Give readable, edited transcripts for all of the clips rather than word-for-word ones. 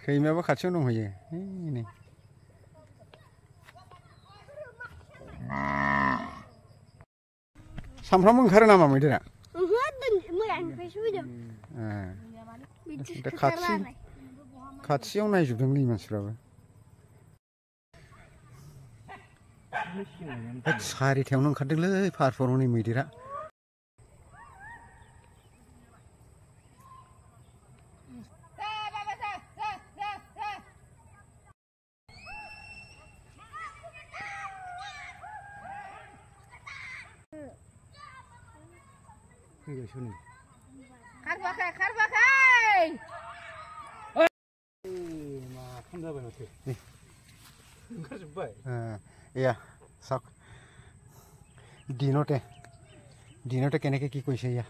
सैमायाबो खाथियाव दंहैयो नै सामफ्रामबो ओंखारो नामा मैदेरा खाथियाव नायजोबदोंलै मानसिफ्राबो सारिथायावनो ओंखारदोंलै पाहारफोराव नै मैदेरा खारबाखै माथाम जाबाय माथो ओंखारजोब्बाय এয়া চাওক দিনতে কেনেকৈ কি কৰিছে এয়া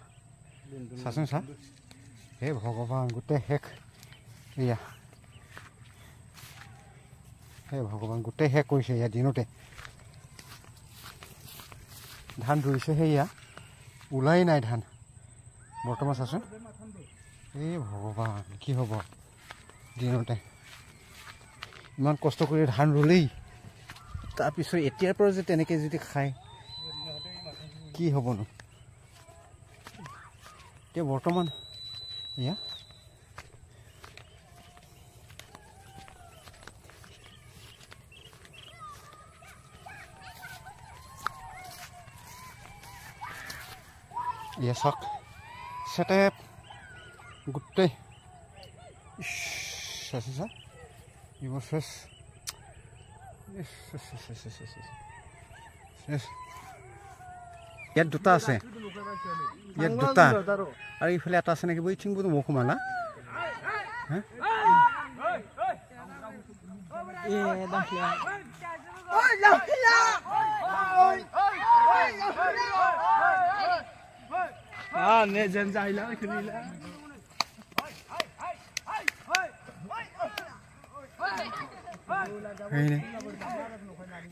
চাচোন চা হে ভগৱান গোটেই শেষ এয়া হে ভগৱান গোটেই শেষ কৰিছে এয়া দিনতে ধান ৰুইছেহে এয়া ওলাই নাই ধান বৰ্তমান চাচোন এই ভগৱান কি হ'ব দিনতে ইমান কষ্ট কৰি ধান ৰুলেই তাৰপিছত এতিয়াৰ পৰা যে তেনেকৈ যদি খায় কি হ'বনো এতিয়া বৰ্তমান এয়া এয়া চাওক চেটেপ গোটেই চাচোন চা এইবোৰ চেচ ইয়াত দুটা আছে ইয়াত দুটা আৰু এইফালে এটা আছে নেকি বৈঠিংবো দङ खोमा ना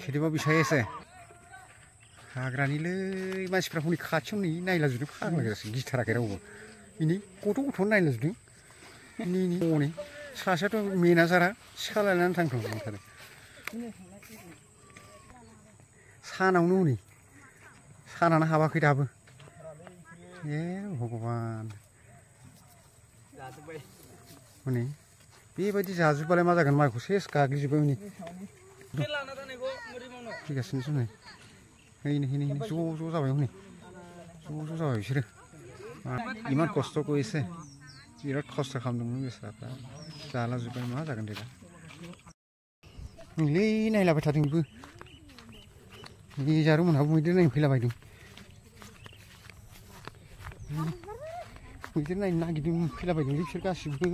खेदिबा बिसाय एसे हाग्रानिलै मानसिफ्रा हनै खाथियाव नै नायलाजोबदों फाग्लागासो गिथाराखै रावबो इनि गथ' नायलाजोबदों इनि हनै सासेयाथ' मेनाजारा सिखा लानानै थांथारो सानावनो हनै सानानो हाबाखै दाबो ए भगवान हनै बेबायदि जाजोबबालाय मा जागोन माइखौ सेस गाग्लिजोब्बाय हनै फैगासिनोसो नै ज' जाबाय हनै ज' जाबाय बिसोरो इमान खस्थ' কৰিছে बिराद खस्थ' खालामदोंमोन बेस्राफ्रा जालाजोब्बाय मा जागोन दे दा नैलै नायलाबाय थादों बेबो नै जारुमोनहाबो मैदेर नायनो फैलाबायदों मैदेर नायनो नागिरदों फैलाबायदोंलै बिसोर गासिबो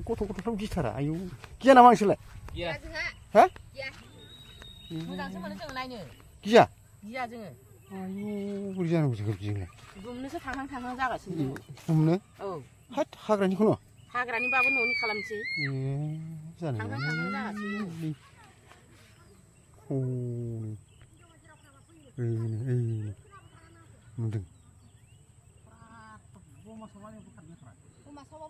गथ'फ्राबो गिथारा आयौ गिया नामा नोंसोरलाय हा मोजांसो मोनो जोङो नायनो गिया जोङो आयौ बोरै जानांगौ जों बिदिजोंलाय गुमनोसो थांहां जागासिनो जोङो गुमनो औ हाट हाग्रानिखौनो हाग्रानिबाबो न'नि खालामसै ए जानाय थांहां जागासिनो नुदों